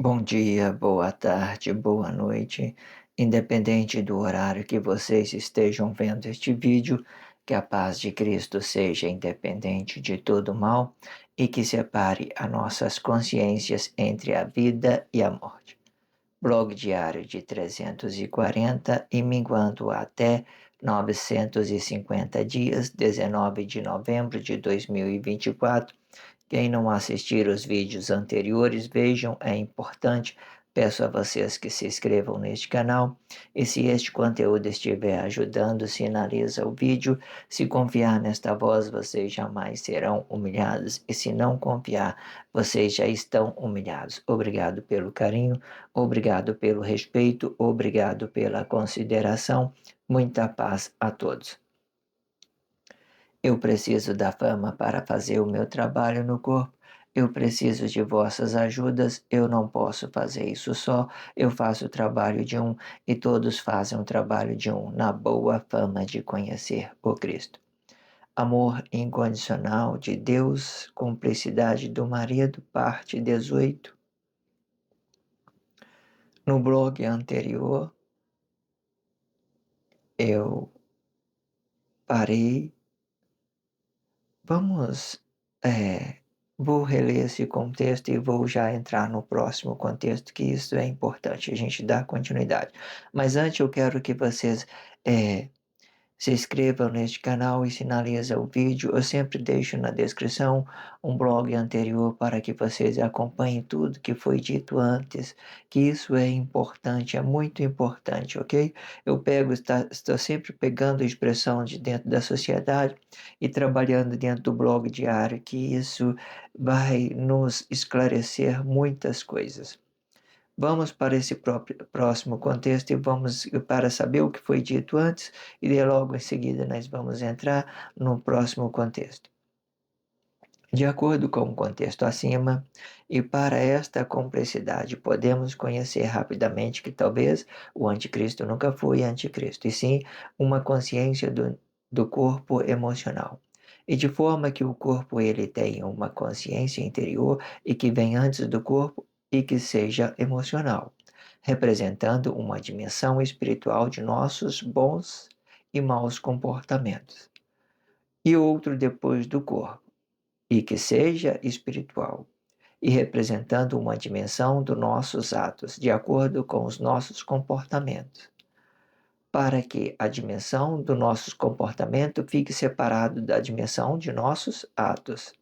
Bom dia, boa tarde, boa noite. Independente do horário que vocês estejam vendo este vídeo, que a paz de Cristo seja independente de todo mal e que separe as nossas consciências entre a vida e a morte. Blog diário de 340 e minguando até 950 dias, 19 de novembro de 2024. Quem não assistir os vídeos anteriores, vejam, é importante. Peço a vocês que se inscrevam neste canal e se este conteúdo estiver ajudando, sinaliza o vídeo. Se confiar nesta voz, vocês jamais serão humilhados e se não confiar, vocês já estão humilhados. Obrigado pelo carinho, obrigado pelo respeito, obrigado pela consideração. Muita paz a todos. Eu preciso da fama para fazer o meu trabalho no corpo. Eu preciso de vossas ajudas. Eu não posso fazer isso só. Eu faço o trabalho de um e todos fazem o trabalho de um, na boa fama de conhecer o Cristo. Amor incondicional de Deus, cumplicidade do marido, parte 18. No blog anterior, eu parei. Vamos, vou reler esse contexto e vou já entrar no próximo contexto, que isso é importante, a gente dá continuidade. Mas antes eu quero que vocês se inscrevam neste canal e sinalizem o vídeo. Eu sempre deixo na descrição um blog anterior para que vocês acompanhem tudo que foi dito antes, que isso é importante, é muito importante, ok? Estou sempre pegando a expressão de dentro da sociedade e trabalhando dentro do blog diário, que isso vai nos esclarecer muitas coisas. Vamos para esse próximo contexto e vamos para saber o que foi dito antes e logo em seguida nós vamos entrar no próximo contexto. De acordo com o contexto acima, e para esta complexidade, podemos conhecer rapidamente que talvez o anticristo nunca foi anticristo, e sim uma consciência do corpo emocional. E de forma que o corpo ele tenha uma consciência interior e que vem antes do corpo e que seja emocional, representando uma dimensão espiritual de nossos bons e maus comportamentos. E outro depois do corpo e que seja espiritual, e representando uma dimensão dos nossos atos, de acordo com os nossos comportamentos, para que a dimensão do nosso comportamento fique separado da dimensão de nossos atos,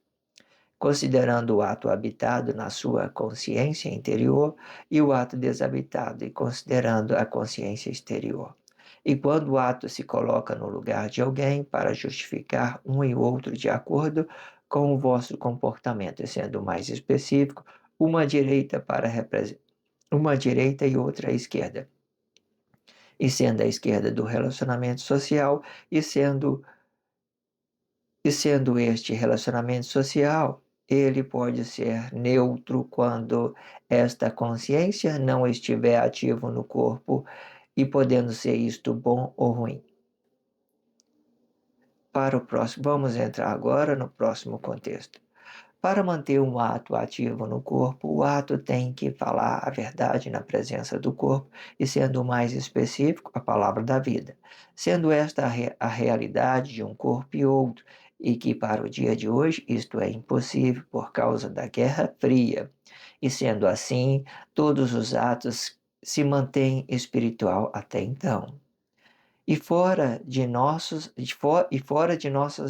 considerando o ato habitado na sua consciência interior e o ato desabitado, e considerando a consciência exterior. E quando o ato se coloca no lugar de alguém para justificar um e outro de acordo com o vosso comportamento, sendo mais específico, uma direita para uma direita e outra à esquerda, e sendo a esquerda do relacionamento social e sendo este relacionamento social, ele pode ser neutro quando esta consciência não estiver ativo no corpo e podendo ser isto bom ou ruim. Para o próximo, vamos entrar agora no próximo contexto. Para manter um ato ativo no corpo, o ato tem que falar a verdade na presença do corpo e, sendo mais específico, a palavra da vida. Sendo esta a realidade de um corpo e outro, e que para o dia de hoje isto é impossível por causa da Guerra Fria. E sendo assim, todos os atos se mantêm espiritual até então e fora de nossas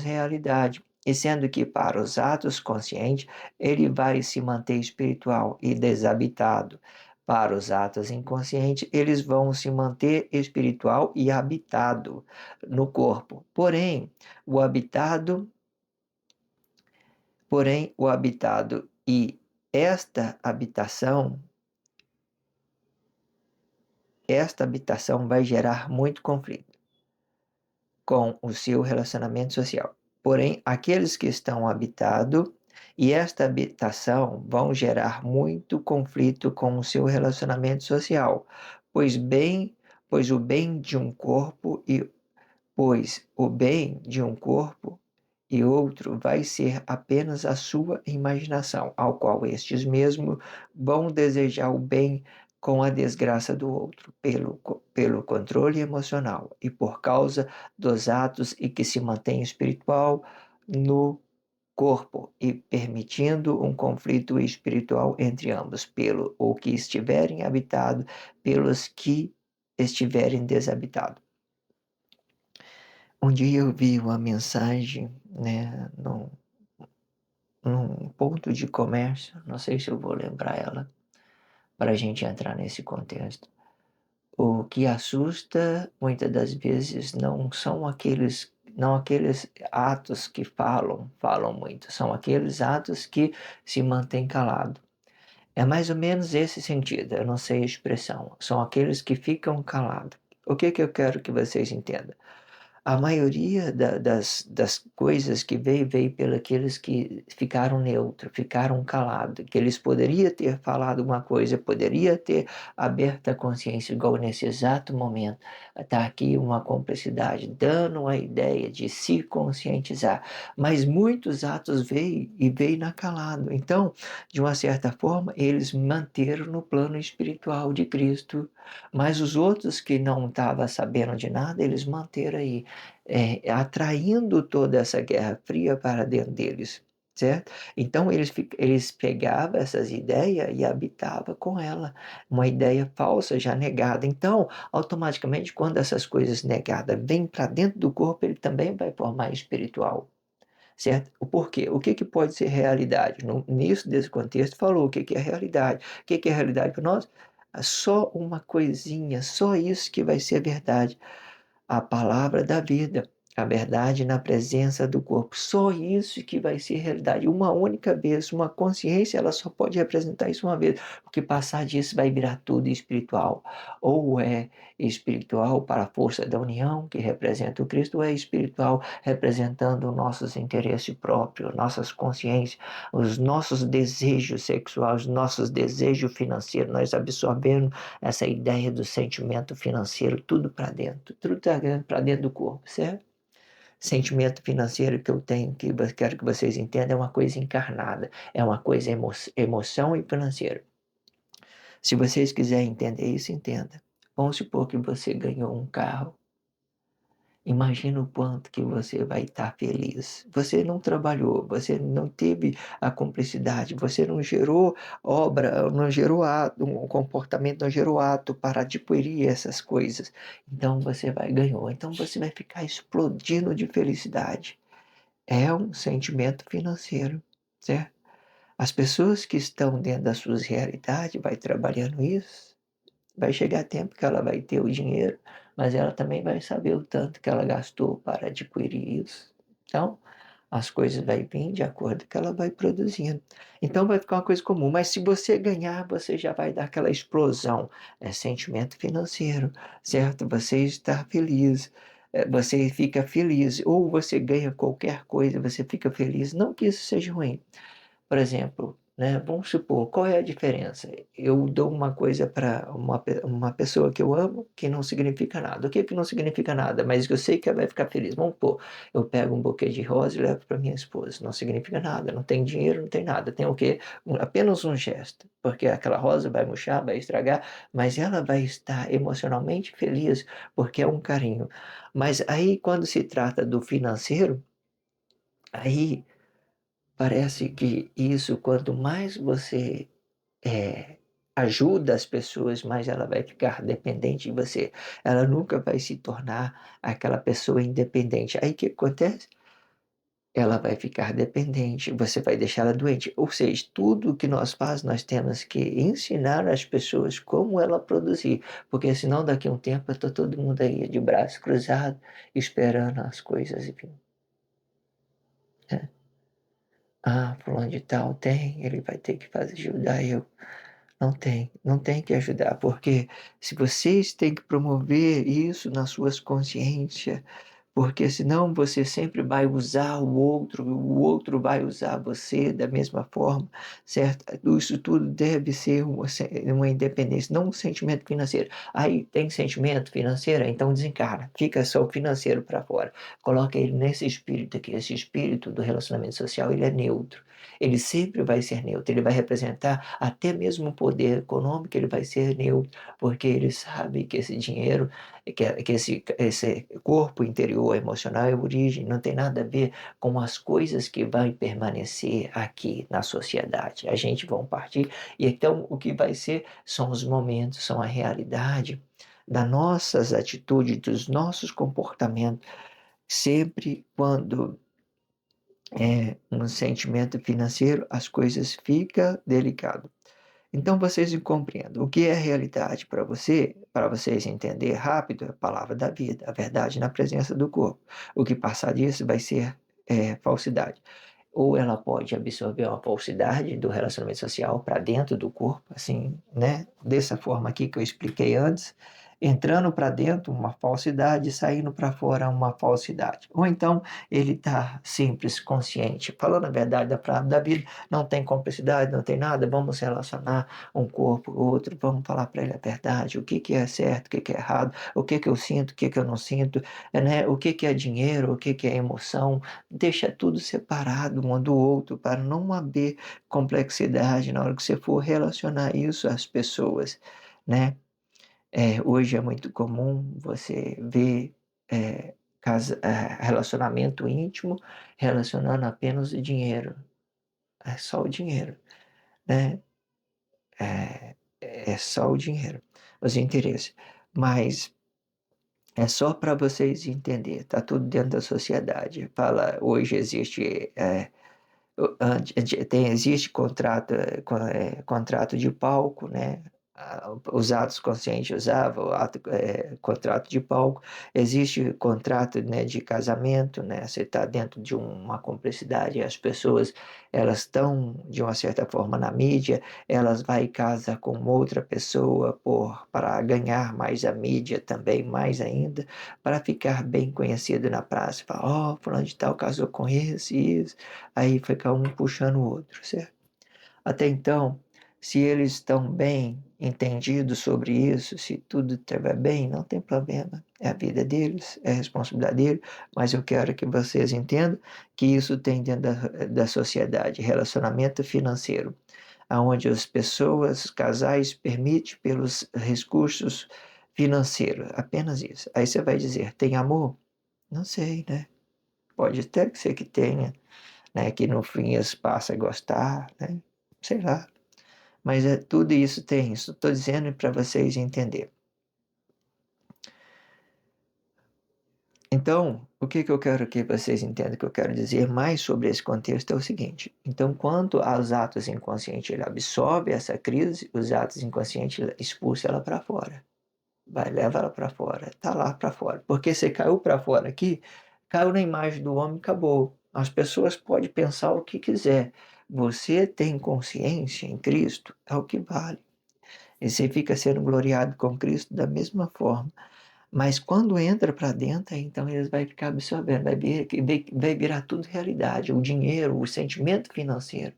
realidades, e sendo que para os atos conscientes ele vai se manter espiritual e desabitado. Para os atos inconscientes, eles vão se manter espiritual e habitado no corpo. Porém, o habitado e esta habitação, esta habitação vai gerar muito conflito com o seu relacionamento social. Porém, aqueles que estão habitados e esta habitação vão gerar muito conflito com o seu relacionamento social, pois bem, pois o bem de um corpo e pois o bem de um corpo e outro vai ser apenas a sua imaginação, ao qual estes mesmo vão desejar o bem com a desgraça do outro, pelo controle emocional e por causa dos atos e que se mantém espiritual no corpo e permitindo um conflito espiritual entre ambos, pelo o que estiverem habitado, pelos que estiverem desabitados. Um dia eu vi uma mensagem, né, num ponto de comércio, não sei se eu vou lembrar ela, para a gente entrar nesse contexto. O que assusta, muitas das vezes, não aqueles atos que falam muito, são aqueles atos que se mantêm calado. É mais ou menos esse sentido, eu não sei a expressão, são aqueles que ficam calados. O que que eu quero que vocês entendam? A maioria das coisas que veio pelos aqueles que ficaram neutros, ficaram calados, que eles poderiam ter falado uma coisa, poderia ter aberto a consciência, igual nesse exato momento. Está aqui uma cumplicidade, dando uma ideia de se conscientizar. Mas muitos atos veio na calado. Então, de uma certa forma, eles manteram no plano espiritual de Cristo. Mas os outros que não estavam sabendo de nada, eles manteram aí atraindo toda essa guerra fria para dentro deles, certo? Então eles pegavam essas ideias e habitavam com ela, uma ideia falsa já negada. Então, automaticamente, quando essas coisas negadas vêm para dentro do corpo, ele também vai formar espiritual. Certo? O porquê? O que, que pode ser realidade? No início desse contexto, falou o que, que é realidade. O que, que é realidade para nós? Só uma coisinha, só isso que vai ser verdade, a palavra da vida, a verdade na presença do corpo. Só isso que vai ser realidade. Uma única vez, uma consciência, ela só pode representar isso uma vez, porque passar disso vai virar tudo espiritual. Ou é espiritual para a força da união, que representa o Cristo, ou é espiritual representando os nossos interesses próprios, nossas consciências, os nossos desejos sexuais, os nossos desejos financeiros. Nós absorvemos essa ideia do sentimento financeiro, tudo para dentro, tudo está para dentro do corpo, certo? Sentimento financeiro que eu tenho, que eu quero que vocês entendam, é uma coisa encarnada, é uma coisa emoção e financeiro. Se vocês quiserem entender isso, entenda. Vamos supor que você ganhou um carro. Imagina o quanto que você vai estar feliz. Você não trabalhou, você não teve a cumplicidade, você não gerou obra, não gerou ato, um comportamento, não gerou ato para adquirir essas coisas. Então você vai ganhou. Então você vai ficar explodindo de felicidade. É um sentimento financeiro, certo? As pessoas que estão dentro das suas realidades vai trabalhando isso. Vai chegar tempo que ela vai ter o dinheiro, mas ela também vai saber o tanto que ela gastou para adquirir isso. Então, as coisas vão vir de acordo com que ela vai produzindo. Então vai ficar uma coisa comum. Mas se você ganhar, você já vai dar aquela explosão. É sentimento financeiro, certo? Você está feliz. Você fica feliz. Ou você ganha qualquer coisa, você fica feliz. Não que isso seja ruim. Por exemplo, né, vamos supor, qual é a diferença? Eu dou uma coisa para uma pessoa que eu amo que não significa nada. O que que não significa nada, mas que eu sei que ela vai ficar feliz? Vamos supor, eu pego um buquê de rosa e levo para minha esposa. Não significa nada, não tem dinheiro, não tem nada. Tem o quê? Apenas um gesto, porque aquela rosa vai murchar, vai estragar, mas ela vai estar emocionalmente feliz porque é um carinho. Mas aí, quando se trata do financeiro, aí parece que isso, quanto mais você ajuda as pessoas, mais ela vai ficar dependente de você. Ela nunca vai se tornar aquela pessoa independente. Aí o que acontece? Ela vai ficar dependente, você vai deixar ela doente. Ou seja, tudo que nós fazemos, nós temos que ensinar as pessoas como ela produzir, porque senão daqui a um tempo está todo mundo aí de braço cruzado, esperando as coisas virem, né? Ah, fulano de tal tem, ele vai ter que fazer ajudar eu. Não tem que ajudar, porque se vocês têm que promover isso nas suas consciências, porque senão você sempre vai usar o outro vai usar você da mesma forma, certo? Isso tudo deve ser uma independência, não um sentimento financeiro. Aí tem sentimento financeiro, então desencarna, fica só o financeiro para fora. Coloca ele nesse espírito aqui, esse espírito do relacionamento social, ele é neutro. Ele sempre vai ser neutro, ele vai representar até mesmo o poder econômico, ele vai ser neutro, porque ele sabe que esse dinheiro que esse corpo interior emocional é origem, não tem nada a ver com as coisas que vão permanecer aqui na sociedade. A gente vai partir, e então o que vai ser são os momentos, são a realidade das nossas atitudes, dos nossos comportamentos, sempre quando é um sentimento financeiro, as coisas ficam delicadas. Então vocês compreendam o que é realidade para você, para vocês entenderem rápido, é a palavra da vida, a verdade na presença do corpo. O que passar disso vai ser falsidade. Ou ela pode absorver uma falsidade do relacionamento social para dentro do corpo, assim, né? Dessa forma aqui que eu expliquei antes, entrando para dentro uma falsidade, saindo para fora uma falsidade. Ou então ele está simples, consciente, falando a verdade da vida, não tem complicidade, não tem nada, vamos relacionar um corpo, outro, vamos falar para ele a verdade, o que que é certo, o que que é errado, o que que eu sinto, o que que eu não sinto, né? O que que é dinheiro, o que que é emoção, deixa tudo separado um do outro para não haver complexidade na hora que você for relacionar isso às pessoas, né? Hoje é muito comum você ver relacionamento íntimo relacionando apenas o dinheiro. É só o dinheiro, né? É só o dinheiro, os interesses. Mas é só para vocês entenderem, tá tudo dentro da sociedade. Fala, hoje existe existe contrato, contrato de palco, né? Os atos conscientes usavam contrato de palco, existe contrato, né, de casamento, né? Você está dentro de uma cumplicidade, as pessoas elas estão de uma certa forma na mídia, elas vai e casa com outra pessoa para ganhar mais a mídia também, mais ainda, para ficar bem conhecido na praça. Fala, ó, fulano de tal casou com esse e isso. Aí fica um puxando o outro, certo? Até então, se eles estão bem entendidos sobre isso, se tudo estiver bem, não tem problema. É a vida deles, é a responsabilidade deles, mas eu quero que vocês entendam que isso tem dentro da sociedade relacionamento financeiro, onde as pessoas, os casais, permitem pelos recursos financeiros, apenas isso. Aí você vai dizer, tem amor? Não sei, né? Pode até ser que tenha, né, que no fim eles passam a gostar, né? Sei lá. Mas tudo isso tem isso. Estou dizendo para vocês entenderem. Então, o que, que eu quero que vocês entendam, que eu quero dizer mais sobre esse contexto é o seguinte. Então, quanto aos atos inconscientes, ele absorve essa crise, os atos inconscientes expulsa ela para fora. Vai, leva ela para fora. Está lá para fora. Porque você caiu para fora aqui, caiu na imagem do homem, acabou. As pessoas podem pensar o que quiser. Você tem consciência em Cristo, é o que vale. E você fica sendo gloriado com Cristo da mesma forma. Mas quando entra para dentro, então eles vai ficar absorvendo, vai virar tudo realidade. O dinheiro, o sentimento financeiro.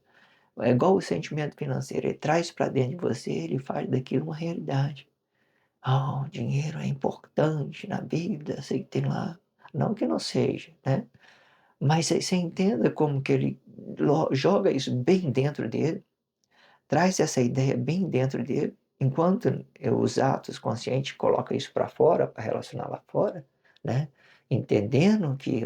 É igual o sentimento financeiro, ele traz para dentro de você, ele faz daquilo uma realidade. Ah, o dinheiro é importante na vida, sei que tem lá. Não que não seja, né? Mas você entenda como que ele joga isso bem dentro dele, traz essa ideia bem dentro dele, enquanto os atos conscientes colocam isso para fora, para relacionar lá fora, né? Entendendo que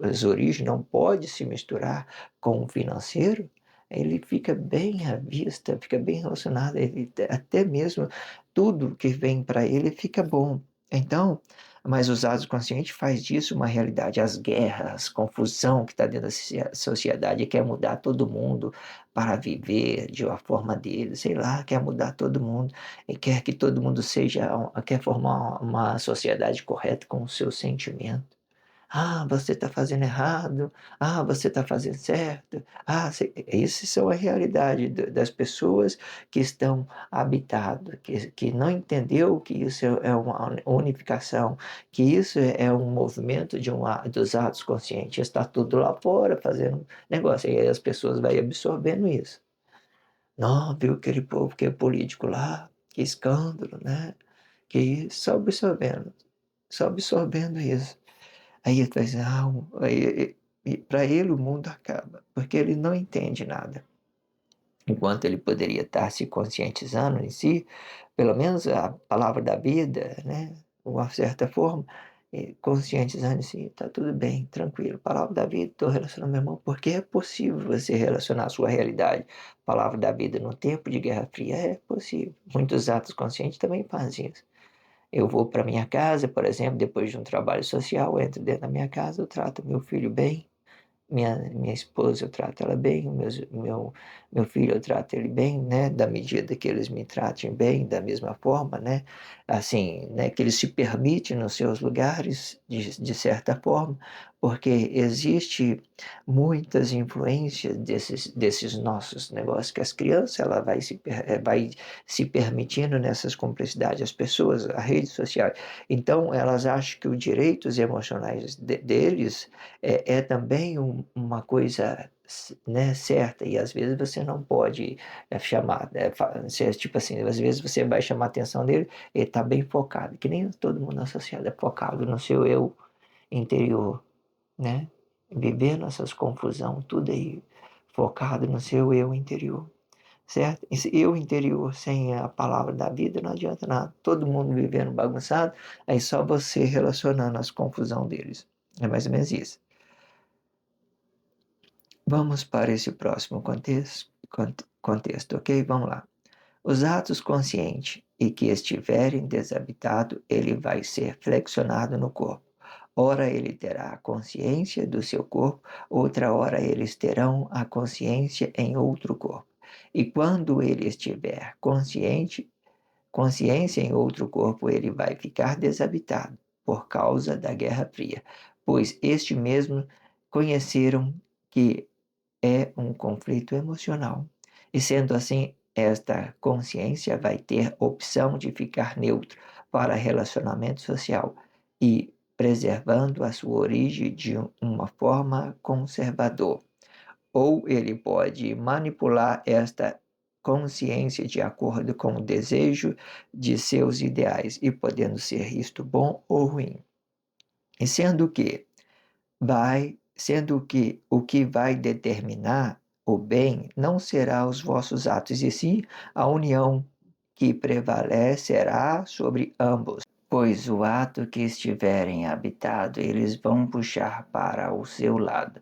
as origens não pode se misturar com o financeiro, ele fica bem à vista, fica bem relacionado, ele, até mesmo tudo que vem para ele fica bom. Então, mas os atos conscientes faz disso uma realidade. As guerras, confusão que está dentro da sociedade, quer mudar todo mundo, para viver de uma forma dele, sei lá, quer mudar todo mundo e quer que todo mundo seja, quer formar uma sociedade correta com o seu sentimento. Ah, você está fazendo errado. Ah, você está fazendo certo. Ah, essas são a realidade das pessoas que estão habitado, que não entendeu que isso é uma unificação, que isso é um movimento dos atos conscientes. Está tudo lá fora fazendo negócio. E aí as pessoas vão absorvendo isso. Não, viu aquele povo que é político lá? Que escândalo, né? Que isso, só absorvendo isso. Aí ele faz, aí, para ele o mundo acaba, porque ele não entende nada. Enquanto ele poderia estar se conscientizando em si, pelo menos a palavra da vida, né? De uma certa forma, conscientizando em si, está tudo bem, tranquilo. Palavra da vida, estou relacionando meu irmão, porque é possível você relacionar a sua realidade. Palavra da vida no tempo de Guerra Fria é possível. Muitos atos conscientes também fazem isso. Eu vou para minha casa, por exemplo, depois de um trabalho social, eu entro dentro da minha casa, eu trato meu filho bem, minha esposa, eu trato ela bem, meu filho, eu trato ele bem, né? Da medida que eles me tratem bem, da mesma forma, né? Assim, né? Que eles se permitem nos seus lugares, de certa forma, porque existe muitas influências desses nossos negócios que as crianças, ela vai se permitindo nessas complexidades, as pessoas, as redes sociais. Então, elas acham que os direitos emocionais deles é também uma coisa, né, certa, e às vezes você não pode chamar, tipo assim, às vezes você vai chamar a atenção dele, ele está bem focado, que nem todo mundo na sociedade é focado no seu eu interior, né? Vivendo essas confusão, tudo aí focado no seu eu interior, certo? Esse eu interior sem a palavra da vida não adianta nada. Todo mundo vivendo bagunçado, aí só você relacionando as confusão deles. É mais ou menos isso. Vamos para esse próximo contexto, ok? Vamos lá. Os atos conscientes e que estiverem desabitado, ele vai ser flexionado no corpo. Ora ele terá a consciência do seu corpo, outra hora eles terão a consciência em outro corpo. E quando ele estiver consciência em outro corpo, ele vai ficar desabitado por causa da Guerra Fria, pois este mesmo conheceram que é um conflito emocional. E sendo assim, esta consciência vai ter opção de ficar neutro para relacionamento social e preservando a sua origem de uma forma conservadora. Ou ele pode manipular esta consciência de acordo com o desejo de seus ideais e podendo ser isto bom ou ruim. E sendo que o que vai determinar o bem não será os vossos atos, e sim a união que prevalecerá sobre ambos. Pois o ato que estiverem habitado, eles vão puxar para o seu lado,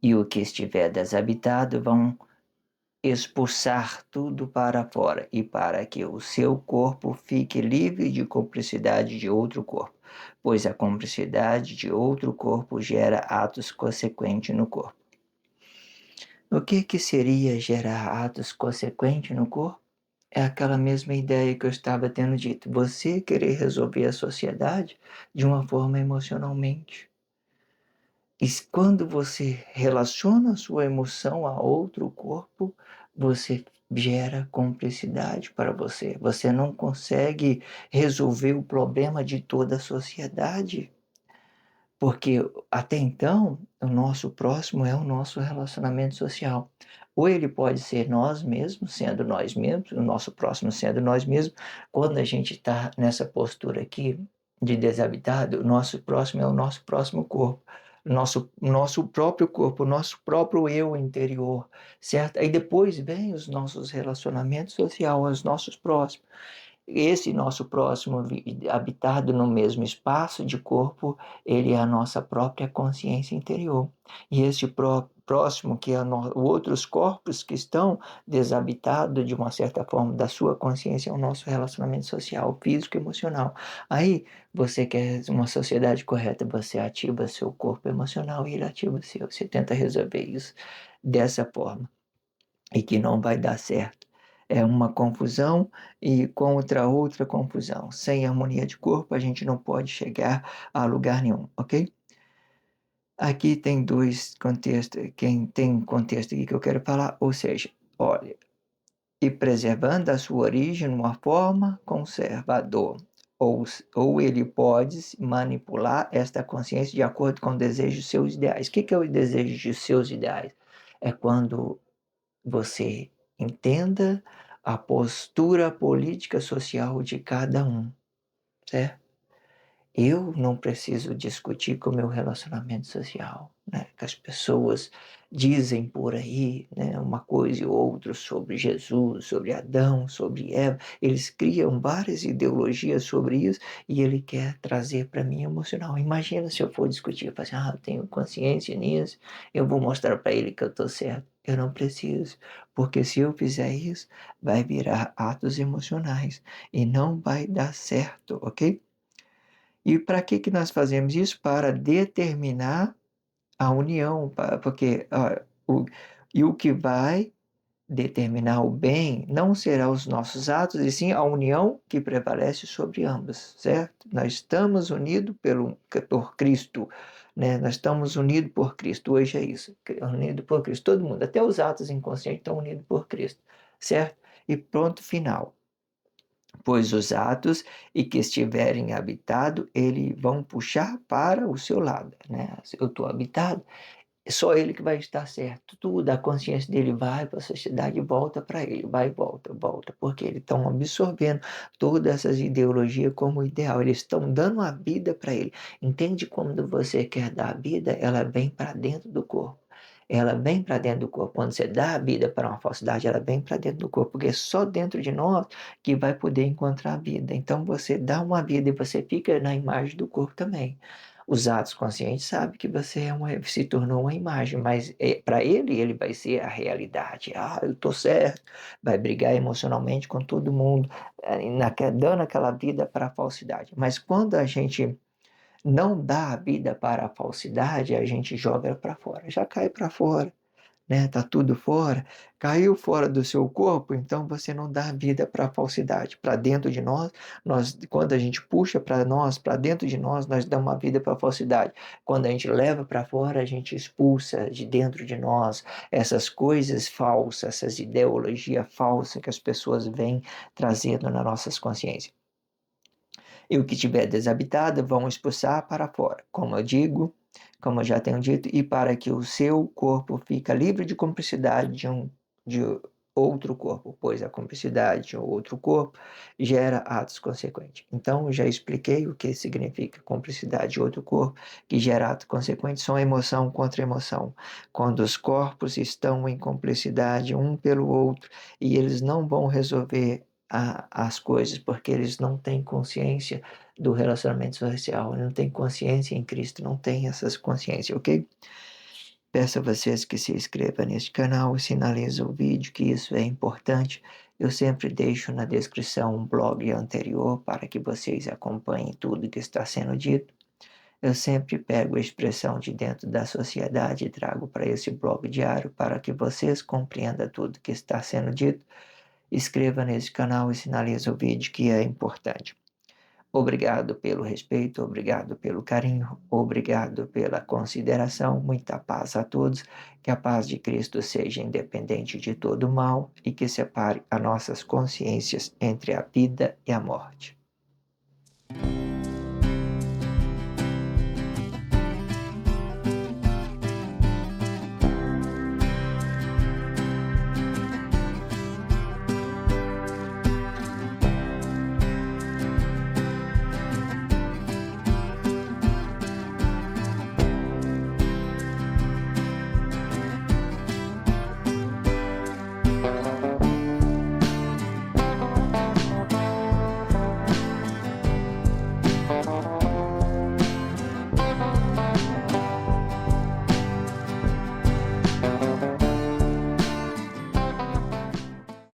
e o que estiver desabitado vão expulsar tudo para fora, e para que o seu corpo fique livre de cumplicidade de outro corpo, pois a cumplicidade de outro corpo gera atos consequentes no corpo. O que seria gerar atos consequentes no corpo? É aquela mesma ideia que eu estava tendo dito. Você querer resolver a sociedade de uma forma emocionalmente. E quando você relaciona a sua emoção a outro corpo, você gera cumplicidade para você. Você não consegue resolver o problema de toda a sociedade, porque até então o nosso próximo é o nosso relacionamento social. Ou ele pode ser nós mesmos, sendo nós mesmos, o nosso próximo sendo nós mesmos. Quando a gente está nessa postura aqui de desabitado, o nosso próximo é o nosso próximo corpo. Nosso próprio corpo, o nosso próprio eu interior, certo? Aí depois vem os nossos relacionamentos sociais, os nossos próximos. Esse nosso próximo, habitado no mesmo espaço de corpo, ele é a nossa própria consciência interior. E esse próximo, que é outros corpos que estão desabitados de uma certa forma da sua consciência, é o nosso relacionamento social, físico e emocional. Aí você quer uma sociedade correta, você ativa seu corpo emocional e ele ativa o seu. Você tenta resolver isso dessa forma e que não vai dar certo. É uma confusão e contra outra confusão. Sem harmonia de corpo, a gente não pode chegar a lugar nenhum, ok? Aqui tem 2 contextos, quem tem um contexto aqui que eu quero falar, ou seja, olha, e preservando a sua origem numa forma conservador, ou ele pode manipular esta consciência de acordo com o desejo de seus ideais. O que é o desejo de seus ideais? É quando você entenda a postura política social de cada um, certo? Eu não preciso discutir com o meu relacionamento social, né? Que as pessoas dizem por aí, né, uma coisa e outra sobre Jesus, sobre Adão, sobre Eva. Eles criam várias ideologias sobre isso e ele quer trazer para mim emocional. Imagina se eu for discutir, eu falar assim, eu tenho consciência nisso, eu vou mostrar para ele que eu estou certo. Eu não preciso, porque se eu fizer isso, vai virar atos emocionais e não vai dar certo, ok? E para que nós fazemos isso? Para determinar a união, porque o que vai determinar o bem não será os nossos atos, e sim a união que prevalece sobre ambos, certo? Nós estamos unidos por Cristo, né? Nós estamos unidos por Cristo, hoje é isso, unidos por Cristo, todo mundo, até os atos inconscientes estão unidos por Cristo, certo? E pronto, final. Pois os atos e que estiverem habitado, eles vão puxar para o seu lado, né? Se eu estou habitado, é só ele que vai estar certo. Tudo, a consciência dele vai para a sociedade e volta para ele, vai e volta, volta, porque eles estão absorvendo todas essas ideologias como ideal, eles estão dando a vida para ele. Entende quando você quer dar a vida, ela vem para dentro do corpo. Ela vem para dentro do corpo. Quando você dá a vida para uma falsidade, ela vem para dentro do corpo, porque é só dentro de nós que vai poder encontrar a vida. Então você dá uma vida e você fica na imagem do corpo também. Os atos conscientes sabem que você se tornou uma imagem, mas para ele vai ser a realidade. Eu estou certo. Vai brigar emocionalmente com todo mundo, dando aquela vida para a falsidade. Mas quando a gente não dá a vida para a falsidade, a gente joga para fora, já cai para fora, né? Tá tudo fora, caiu fora do seu corpo, então você não dá vida para a falsidade, para dentro de nós, quando a gente puxa para nós, para dentro de nós, nós damos uma vida para a falsidade. Quando a gente leva para fora, a gente expulsa de dentro de nós essas coisas falsas, essas ideologias falsas que as pessoas vêm trazendo nas nossas consciências. E o que tiver desabitado vão expulsar para fora, como eu digo, como eu já tenho dito, e para que o seu corpo fique livre de cumplicidade de outro corpo, pois a cumplicidade de outro corpo gera atos consequentes. Então, já expliquei o que significa cumplicidade de outro corpo, que gera atos consequentes, são emoção contra emoção. Quando os corpos estão em cumplicidade um pelo outro e eles não vão resolver as coisas, porque eles não têm consciência do relacionamento social, não têm consciência em Cristo, não têm essas consciências, ok? Peço a vocês que se inscrevam neste canal, sinalize o vídeo, que isso é importante. Eu sempre deixo na descrição um blog anterior para que vocês acompanhem tudo que está sendo dito. Eu sempre pego a expressão de dentro da sociedade e trago para esse blog diário para que vocês compreendam tudo que está sendo dito. Inscreva nesse canal e sinalize o vídeo, que é importante. Obrigado pelo respeito, obrigado pelo carinho, obrigado pela consideração. Muita paz a todos. Que a paz de Cristo seja independente de todo mal e que separe as nossas consciências entre a vida e a morte.